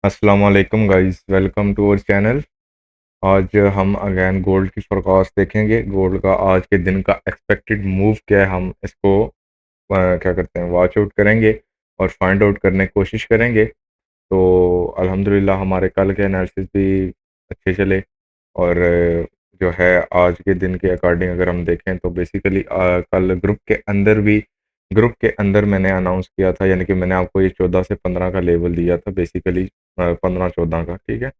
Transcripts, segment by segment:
अस्सलाम वालेकुम guys, welcome to our channel. आज हम अगेन गोल्ड की फोरकास्ट देखेंगे। गोल्ड का आज के दिन का एक्सपेक्टेड मूव क्या है, हम इसको क्या करते हैं, वॉच आउट करेंगे और फाइंड आउट करने की कोशिश करेंगे। तो अल्हम्दुलिल्लाह हमारे कल के एनालिसिस भी अच्छे चले। और जो है आज के दिन के अकॉर्डिंग अगर हम देखें तो बेसिकली कल ग्रुप के अंदर मैंने अनाउंस किया था, यानी कि मैंने आपको ये 14 से 15 का लेवल दिया था बेसिकली, 15-14 का, ठीक है।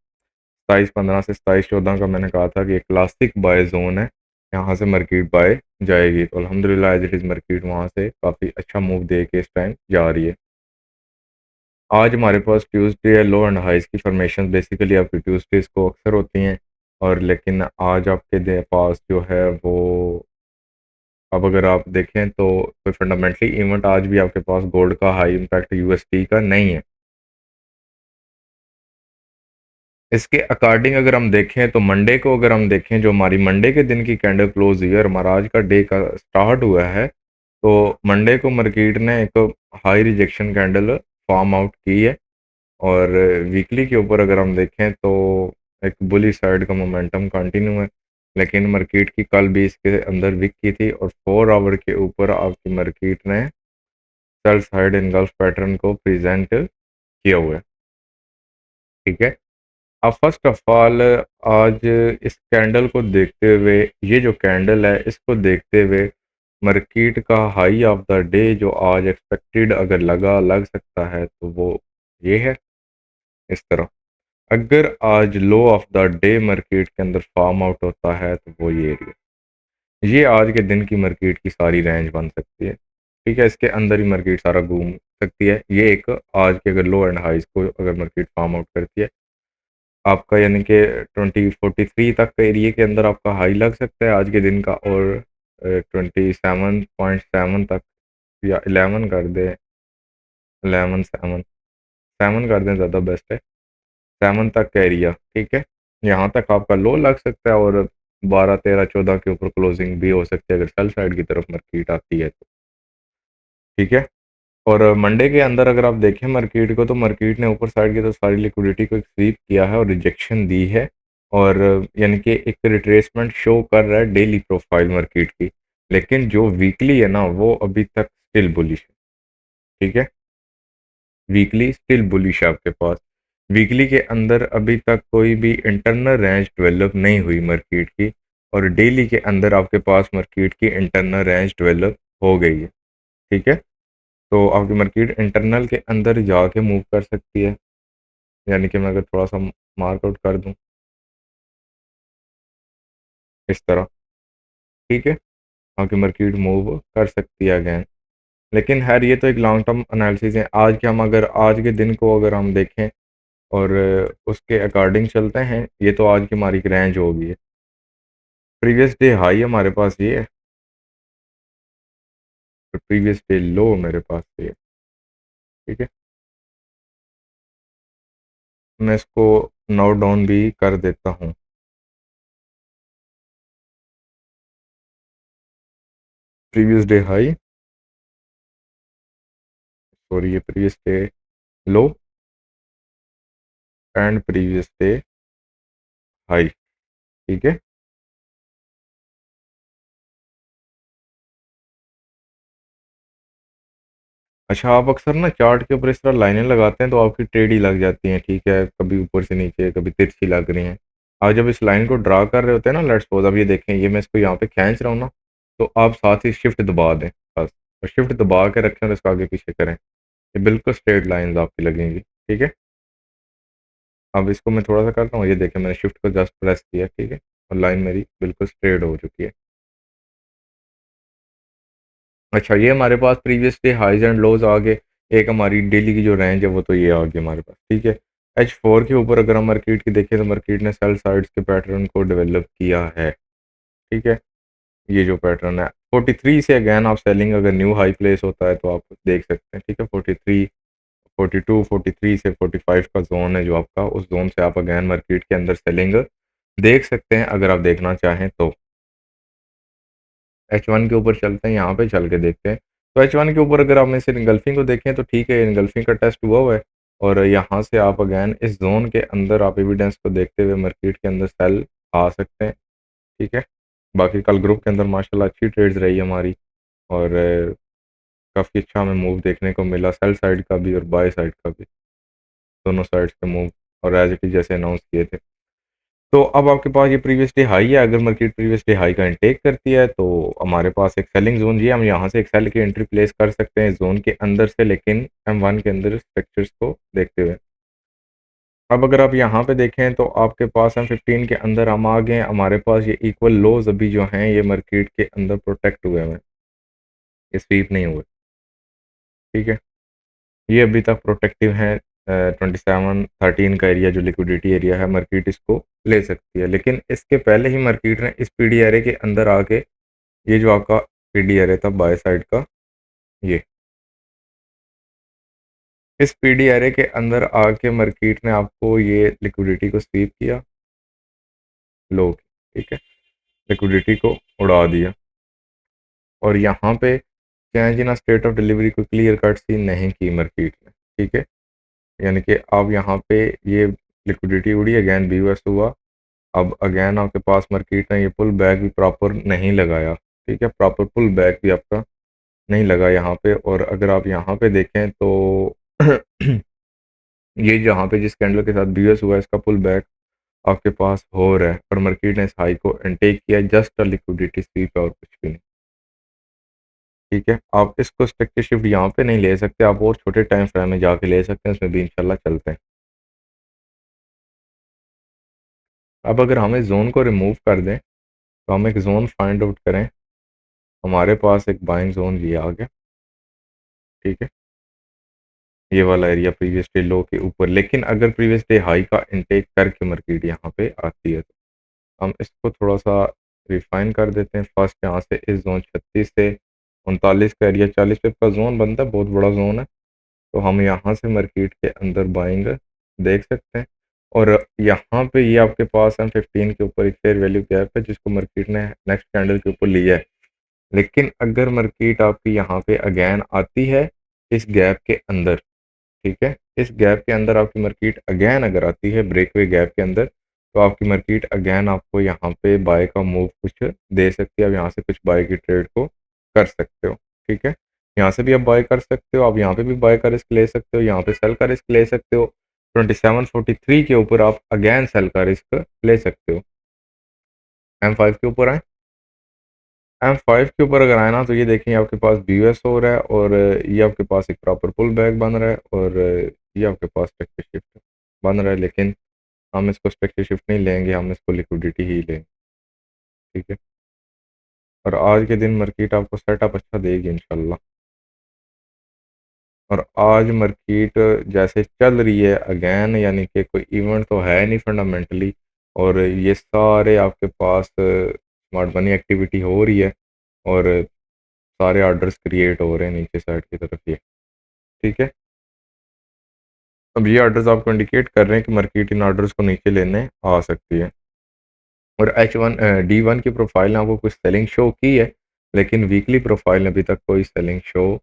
27-15 से 27-14 का मैंने कहा था कि एक क्लासिक बाय जोन है, यहाँ से मार्केट बाय जाएगी। तो अल्हम्दुलिल्लाह एज इट इज़ मार्केट वहाँ से काफ़ी अच्छा मूव दे के इस टाइम जा रही है। आज हमारे पास ट्यूसडे है, लो एंड हाइज की फॉर्मेशन बेसिकली आपकी ट्यूसडेज को अक्सर होती हैं। और लेकिन आज आपके पास जो है वो, अब अगर आप देखें तो कोई फंडामेंटली इवेंट आज भी आपके पास गोल्ड का हाई इम्पैक्ट यूएसडी का नहीं है। इसके अकॉर्डिंग अगर हम देखें तो मंडे को अगर हम देखें, जो हमारी मंडे के दिन की कैंडल क्लोज हुई है और हमारा आज का डे का स्टार्ट हुआ है, तो मंडे को मार्केट ने एक high rejection candle form out की है। और वीकली के ऊपर अगर हम देखें तो एक बुली साइड का मोमेंटम कंटिन्यू है। लेकिन मार्केट की कल भी इसके अंदर वीक की थी और 4 आवर के ऊपर आपकी मार्केट ने सेल साइड इनगल्फ पैटर्न को प्रेजेंट किया हुआ है, ठीक है। अब फर्स्ट ऑफ ऑल आज इस कैंडल को देखते हुए, ये जो कैंडल है इसको देखते हुए, मार्केट का हाई ऑफ द डे जो आज एक्सपेक्टेड अगर लग सकता है तो वो ये है, इस तरह। अगर आज लो ऑफ द डे मार्केट के अंदर फॉर्म आउट होता है तो वो ये एरिया, ये आज के दिन की मार्केट की सारी रेंज बन सकती है, ठीक है। इसके अंदर ही मार्केट सारा घूम सकती है। ये एक आज के अगर लो एंड हाइज को अगर मार्केट फॉर्म आउट करती है आपका, यानी कि 2043 तक का एरिया के अंदर आपका हाई लग सकता है आज के दिन का। और 27.7 तक, या 11 कर दें, 11 7 7 कर दें, ज़्यादा बेस्ट है। 7 तक का एरिया, ठीक है। यहाँ तक आपका लो लग सकता है और 12 13 14 के ऊपर क्लोजिंग भी हो सकती है अगर सेल साइड की तरफ मार्केट आती है तो, ठीक है। और मंडे के अंदर अगर आप देखें मार्केट को, तो मार्केट ने ऊपर साइड की तो सारी लिक्विडिटी को एक स्वीप किया है और रिजेक्शन दी है। और यानी कि एक रिट्रेसमेंट शो कर रहा है डेली प्रोफाइल मार्केट की। लेकिन जो वीकली है ना, वो अभी तक स्टिल बुलिश है, ठीक है। वीकली स्टिल बुलिश है आपके पास। वीकली के अंदर अभी तक कोई भी इंटरनल रेंज डेवलप नहीं हुई मार्केट की। और डेली के अंदर आपके पास मार्केट की इंटरनल रेंज डेवलप हो गई है, ठीक है। तो आपकी मार्केट इंटरनल के अंदर जाके मूव कर सकती है, यानी कि मैं अगर थोड़ा सा मार्क आउट कर दूं इस तरह, ठीक है, आपकी मार्केट मूव कर सकती है अगेन। लेकिन खैर ये तो एक लॉन्ग टर्म एनालिसिस है। आज के हम अगर आज के दिन को अगर हम देखें और उसके अकॉर्डिंग चलते हैं, ये तो आज की हमारी रेंज होगी है। प्रीवियस डे हाई हमारे पास ये है और प्रीवियस डे लो मेरे पास ये है, ठीक है। मैं इसको नोट डाउन भी कर देता हूँ। प्रीवियस डे हाई, सॉरी, ये previous day low and previous day high, ठीक है। अच्छा, आप अक्सर ना चार्ट के ऊपर इस तरह लाइनें लगाते हैं तो आपकी टेढ़ी लग जाती हैं, ठीक है, कभी ऊपर से नीचे, कभी तिरछी लग रही हैं। आप जब इस लाइन को ड्रा कर रहे होते हैं ना, लेट्स सपोज अब ये देखें, ये मैं इसको यहाँ पे खींच रहा हूँ ना, तो आप साथ ही शिफ्ट दबा दें बस। और शिफ्ट दबा के रखें और इसको आगे पीछे करें, ये बिल्कुल स्ट्रेट लाइंस आपकी लगेंगी, ठीक है। अब इसको मैं थोड़ा सा करता हूँ, ये देखें मैंने शिफ्ट को जस्ट प्रेस किया, ठीक है, और लाइन मेरी बिल्कुल स्ट्रेट हो चुकी है। अच्छा, ये हमारे पास previous day highs and lows आ गए। एक हमारी डेली की जो रेंज है वो तो ये आ गई हमारे पास, ठीक है। H4 के ऊपर अगर हम मार्केट की देखें तो मार्केट ने सेल साइड्स के पैटर्न को डेवलप किया है, ठीक है। ये जो पैटर्न है 43 से अगेन आप सेलिंग, अगर न्यू हाई प्लेस होता है तो आप देख सकते हैं, ठीक है। 43 42 43 से 45 का जोन है जो आपका, उस जोन से आप अगेन मार्केट के अंदर सेलिंग देख सकते हैं अगर आप देखना चाहें तो। H1 के ऊपर चलते हैं, यहाँ पे चल के देखते हैं। तो H1 के ऊपर अगर आप में से इनगल्फिंग को देखें तो ठीक है, इनगल्फिंग का टेस्ट हुआ है। और यहाँ से आप अगेन इस ज़ोन के अंदर आप एविडेंस को देखते हुए मार्केट के अंदर सेल आ सकते हैं, ठीक है। बाकी कल ग्रुप के अंदर माशाल्लाह अच्छी ट्रेड्स रही हमारी और काफ़ी अच्छा हमें मूव देखने को मिला, सेल साइड का भी और बाय साइड का भी, दोनों साइड्स के मूव और एज इट इज़ जैसे अनाउंस किए थे। तो अब आपके पास ये प्रीवियस डे हाई है, अगर मार्केट प्रीवियस डे हाई का इनटेक करती है तो हमारे पास एक सेलिंग जोन जी, हम यहाँ से एक सेल की एंट्री प्लेस कर सकते हैं जोन के अंदर से, लेकिन M1 के अंदर स्ट्रक्चर्स को देखते हुए। अब अगर आप यहाँ पे देखें तो आपके पास M15 के अंदर हम आ गए हैं, हमारे पास ये इक्वल लोज अभी जो हैं ये मार्केट के अंदर प्रोटेक्ट हुए हैं, ये स्वीप नहीं हुए, ठीक है। ये अभी तक प्रोटेक्टिव हैं। 27-13 का एरिया जो लिक्विडिटी एरिया है, मार्केट इसको ले सकती है, लेकिन इसके पहले ही मार्केट ने इस पीडी एरे के अंदर आके ये जो आपका पीडी एरे था बाय साइड का, ये इस पीडी एरे के अंदर आके मार्केट ने आपको ये लिक्विडिटी को स्वीप किया लो, ठीक है, लिक्विडिटी को उड़ा दिया और यहाँ पे change in state of delivery को क्लियर कट सी नहीं की मार्केट ने, ठीक है। यानी कि अब यहाँ पे ये लिक्विडिटी उड़ी, अगेन BOS हुआ, अब अगेन आपके पास मार्केट ने ये पुल बैक भी प्रॉपर नहीं लगाया, ठीक है, प्रॉपर पुल बैक भी आपका नहीं लगा यहाँ पे। और अगर आप यहाँ पे देखें तो ये जहाँ पे जिस कैंडल के साथ BOS हुआ इसका पुल बैक आपके पास हो रहा है और मार्केट ने इस हाई को इनटेक किया, जस्ट अ लिक्विडिटी स्वीप है और कुछ भी नहीं, ठीक है। आप इसको स्ट्रक्चर शिफ्ट यहाँ पे नहीं ले सकते, आप और छोटे टाइम फ्रेम में जाके ले सकते हैं, उसमें भी इंशाल्लाह चलते हैं। अब अगर हम इस जोन को रिमूव कर दें तो हम एक जोन फाइंड आउट करें, हमारे पास एक बाइंग जोन ये आ गया, ठीक है, ये वाला एरिया प्रीवियस डे लो के ऊपर, लेकिन अगर प्रीवियस डे हाई का इनटेक करके मार्केट यहाँ पे आती है तो हम इसको थोड़ा सा रिफाइन कर देते हैं। फर्स्ट यहाँ से इस जोन 36 से 39 का एरिया 40 पिप का जोन बनता है, बहुत बड़ा जोन है, तो हम यहाँ से मार्केट के अंदर बाइंग देख सकते हैं। और यहाँ पे ये आपके पास M15 के ऊपर एक फेयर वैल्यू गैप है जिसको मार्केट ने नेक्स्ट कैंडल के ऊपर लिया है, लेकिन अगर मार्केट आपकी यहाँ पे अगेन आती है इस गैप के अंदर, ठीक है, इस गैप के अंदर आपकी मार्केट अगेन अगर आती है ब्रेकवे गैप के अंदर, तो आपकी मार्केट अगेन आपको यहाँ पे बाय का मूव कुछ दे सकती है, आप यहाँ से कुछ बाय की ट्रेड को कर सकते हो, ठीक है। यहाँ से भी आप बाय कर सकते हो, आप यहाँ पे भी बाय का रिस्क ले सकते हो, यहाँ पे सेल का रिस्क ले सकते हो, 2743 के ऊपर आप अगेन सेल का रिस्क ले सकते हो। M5 के ऊपर आए, M5 के ऊपर अगर आए ना तो ये देखें आपके पास BOS हो रहा है और ये आपके पास एक प्रॉपर पुल बैक बन रहा है और ये आपके पास स्ट्रक्चर शिफ्ट बन रहा है, लेकिन हम इसको स्ट्रक्चर शिफ्ट नहीं लेंगे, हम इसको लिक्विडिटी ही लेंगे, ठीक है। और आज के दिन मार्केट आपको सेटअप अच्छा देगी इंशाल्लाह। और आज मार्केट जैसे चल रही है अगेन, यानी कि कोई इवेंट तो है नहीं फंडामेंटली, और ये सारे आपके पास स्मार्ट मनी एक्टिविटी हो रही है और सारे ऑर्डर्स क्रिएट हो रहे हैं नीचे साइड की तरफ, ये ठीक है। अब ये ऑर्डर्स आपको इंडिकेट कर रहे हैं कि मार्केट इन ऑर्डर्स को नीचे लेने आ सकती है। और D1 की प्रोफाइल ने आपको कुछ सेलिंग शो की है, लेकिन वीकली प्रोफाइल ने अभी तक कोई सेलिंग शो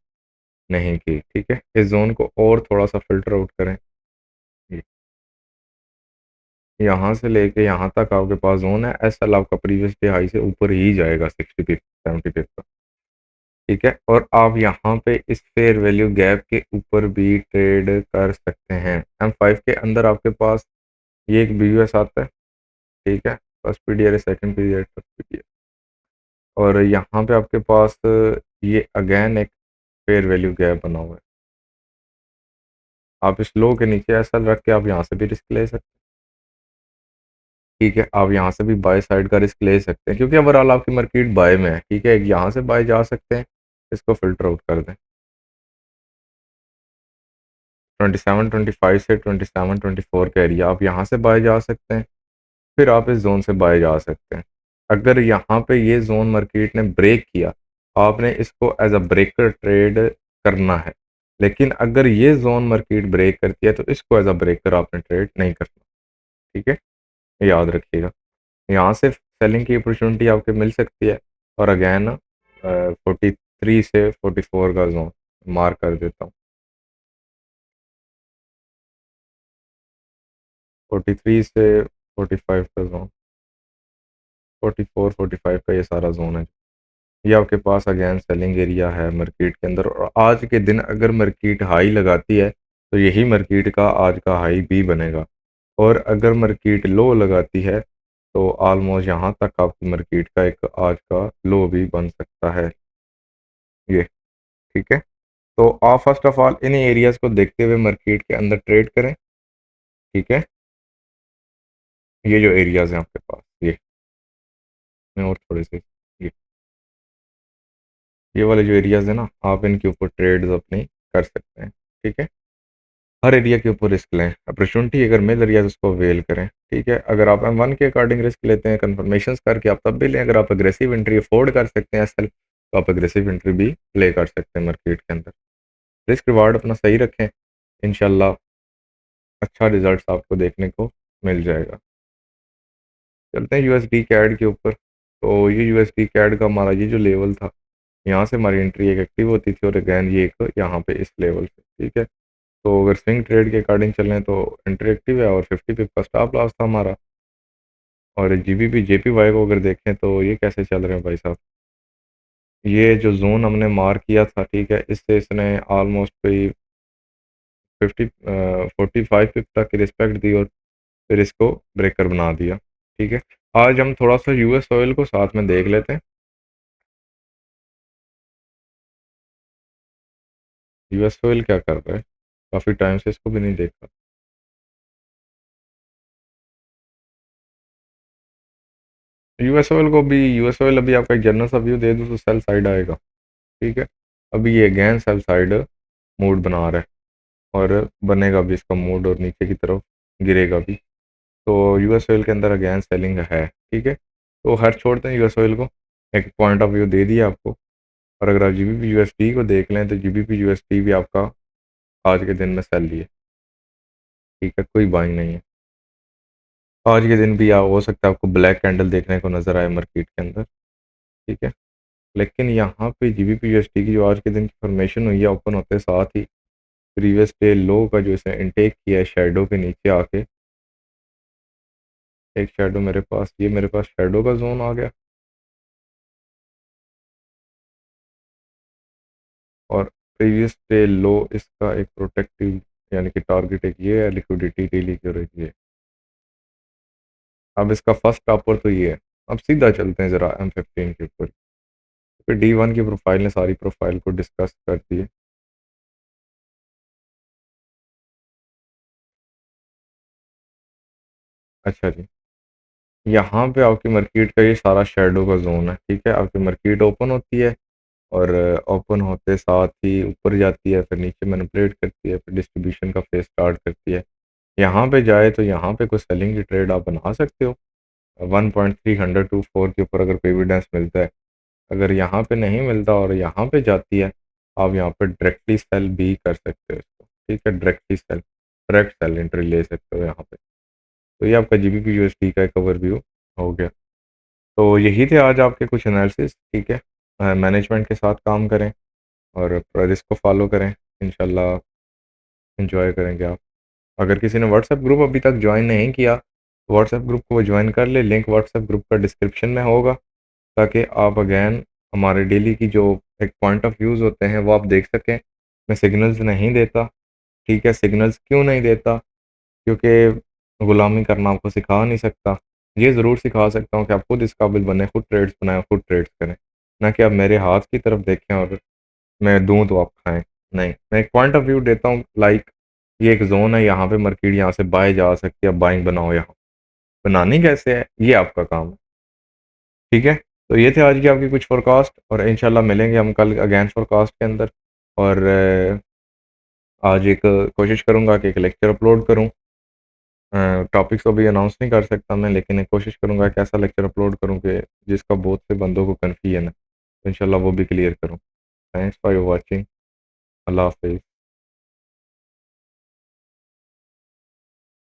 नहीं की, ठीक है। इस जोन को और थोड़ा सा फिल्टर आउट करें, ये यहाँ से लेके यहाँ तक आपके पास जोन है, SL आपका प्रीवियस डे हाई से ऊपर ही जाएगा 60 पिप 70 पिप का, ठीक है। और आप यहाँ पे इस फेयर वैल्यू गैप के ऊपर भी ट्रेड कर सकते हैं। M5 के अंदर आपके पास ये एक BOS आता है, ठीक है, first PDR second PDR third PDR, और यहाँ पे आपके पास ये अगेन एक फेयर वैल्यू गैप बना हुआ है। आप इस लो के नीचे ऐसा रख के आप यहाँ से भी रिस्क ले सकते हैं, ठीक है, आप यहाँ से भी बाय साइड का रिस्क ले सकते हैं क्योंकि ओवरऑल आपकी मार्केट बाय में है, ठीक है। यहाँ से बाय जा सकते हैं, इसको फिल्टर आउट कर दें, 27-25 से 27-24 का एरिया आप यहाँ से बाय जा सकते हैं, फिर आप इस जोन से बाय जा सकते हैं। अगर यहाँ पे ये जोन मार्केट ने ब्रेक किया, आपने इसको एज अ ब्रेकर ट्रेड करना है, लेकिन अगर ये जोन मार्केट ब्रेक करती है तो इसको एज अ ब्रेकर आपने ट्रेड नहीं करना, ठीक है, याद रखिएगा। यहाँ से सेलिंग की अपॉर्चुनिटी आपको मिल सकती है। और अगेन 43 से 44 का जोन मार्क कर देता हूँ। 43 से 45 का जोन, 44 45 का ये सारा जोन है। ये आपके पास अगेन सेलिंग एरिया है मार्केट के अंदर, और आज के दिन अगर मार्केट हाई लगाती है तो यही मार्केट का आज का हाई भी बनेगा, और अगर मार्केट लो लगाती है तो ऑलमोस्ट यहाँ तक आपकी मार्केट का एक आज का लो भी बन सकता है ये। ठीक है, तो आप first of all in areas को देखते हुए मार्केट के अंदर ट्रेड करें। ठीक है, ये जो एरियाज हैं आपके पास, ये मैं और थोड़े से ये वाले जो एरियाज है ना, आप इनके ऊपर ट्रेड्स अपनी कर सकते हैं। ठीक है, हर एरिया के ऊपर रिस्क लें, अपॉर्चुनिटी अगर मिल रही है तो उसको अवेल करें। ठीक है, अगर आप M1 के अकॉर्डिंग रिस्क लेते हैं कंफर्मेशन करके, आप तब भी लें। अगर आप अग्रेसिव एंट्री अफोर्ड कर सकते हैं एसएल, तो आप अग्रेसिव एंट्री भी प्ले कर सकते हैं मार्केट के अंदर। रिस्क रिवार्ड अपना सही रखें, इंशाल्लाह अच्छा रिजल्ट आपको देखने को मिल जाएगा। चलते हैं यूएसडी कैड के ऊपर। तो ये यूएसडी कैड का हमारा ये जो लेवल था, यहाँ से हमारी एंट्री एक एक्टिव होती थी, और अगैन ये एक यहाँ पे इस लेवल पे। ठीक है, तो अगर स्विंग ट्रेड के अकॉर्डिंग चलें तो एंट्री एक्टिव है, और 50 पिप का स्टॉप लॉस था हमारा। और जीबीपी जेपीवाई को अगर देखें तो ये कैसे चल रहे हैं भाई साहब, ये जो जोन हमने मार्क किया था, ठीक है, इससे इसने ऑलमोस्ट कोई 45 पिप तक की रिस्पेक्ट दी, और फिर इसको ब्रेकर बना दिया। ठीक है, आज हम थोड़ा सा यूएस ऑयल को साथ में देख लेते हैं। यूएस ऑयल क्या कर रहा है, काफ़ी टाइम से इसको भी नहीं देखा। यूएस ऑयल अभी आपका एक जनरल सा व्यू दे दूँ तो सेल साइड आएगा। ठीक है, अभी ये अगेन सेल साइड मूड बना रहा है, और बनेगा भी इसका मूड, और नीचे की तरफ गिरेगा भी। तो यूएस ऑयल के अंदर अगेन सेलिंग है। ठीक है, तो हर छोड़ते हैं यूएस ऑयल को, एक पॉइंट ऑफ व्यू दे दिया आपको। और अगर आप जीबीपी यूएसडी को देख लें तो जीबीपी यूएसडी भी आपका आज के दिन में सेल लिए। ठीक है, कोई बाइंग नहीं है आज के दिन भी। हो सकता है आपको ब्लैक कैंडल देखने को नज़र आए मार्केट के अंदर। ठीक है, लेकिन यहाँ पे जीबीपी यूएसडी की जो आज के दिन की फॉर्मेशन हुई है, ओपन होते साथ ही प्रीवियस डे लो का जो इसने इनटेक किया है शेडो के नीचे आके, एक शेडो मेरे पास, ये मेरे पास शेडो का जोन आ गया, और प्रीवियस डे लो इसका एक प्रोटेक्टिव यानी कि टारगेट एक ये है, लिक्विडिटी डेली की, और एक ये। अब इसका फर्स्ट अपर तो ये है। अब सीधा चलते हैं ज़रा M15 के ऊपर, फिर D1 की प्रोफाइल ने सारी प्रोफाइल को डिस्कस कर दिए। अच्छा जी, यहाँ पे आपकी मार्केट का ये सारा शेडो का जोन है। ठीक है, आपकी मार्केट ओपन होती है, और ओपन होते साथ ही ऊपर जाती है, फिर नीचे मैनिपुलेट करती है, फिर डिस्ट्रीब्यूशन का फेज स्टार्ट करती है। यहाँ पे जाए तो यहाँ पे कोई सेलिंग की ट्रेड आप बना सकते हो 1.324 के ऊपर अगर कोई एविडेंस मिलता है। अगर यहाँ पे नहीं मिलता और यहाँ पे जाती है, आप यहाँ पे डायरेक्टली सेल भी कर सकते हो इसको। ठीक है, directly sell, direct sell entry ले सकते हो यहाँ पे। तो ये आपका जीबीपी यूएसडी का एक ओवरव्यू हो गया। तो यही थे आज आपके कुछ एनालिसिस। ठीक है, मैनेजमेंट के साथ काम करें और रिस्क को फॉलो करें, इंशाल्लाह एंजॉय करेंगे आप। अगर किसी ने व्हाट्सएप ग्रुप अभी तक ज्वाइन नहीं किया, तो व्हाट्सएप ग्रुप को ज्वाइन कर ले, लिंक व्हाट्सएप ग्रुप का डिस्क्रिप्शन में होगा, ताकि आप अगैन हमारे डेली की जो एक पॉइंट ऑफ व्यूज़ होते हैं वो आप देख सकें। मैं सिग्नल्स नहीं देता। ठीक है, सिग्नल्स क्यों नहीं देता, क्योंकि गुलामी करना आपको सिखा नहीं सकता। ये ज़रूर सिखा सकता हूँ कि आप खुद इस काबिल बने, खुद ट्रेड्स बनाएं, खुद ट्रेड्स करें, ना कि आप मेरे हाथ की तरफ देखें और मैं दूँ तो आप खाएं। नहीं, मैं एक पॉइंट ऑफ व्यू देता हूँ, लाइक ये एक जोन है, यहाँ पे मार्केट यहाँ से बाय जा सकती है, आप बाइंग बनाओ। यहाँ बनानी कैसे है ये आपका काम है। ठीक है, तो ये थे आज की आपकी कुछ फोरकास्ट, और इंशाल्लाह मिलेंगे हम कल अगेन फोरकास्ट के अंदर। और आज एक कोशिश करूँगा कि एक लेक्चर अपलोड करूँ। टॉपिक्स तो अभी अनाउंस नहीं कर सकता मैं, लेकिन एक कोशिश करूँगा कि ऐसा लेक्चर अपलोड करूँ कि जिसका बहुत से बंदों को कन्फ्यूजन है, तो इंशाल्लाह वो भी क्लियर करूँ। Thanks for your watching. अल्लाह हाफिज़।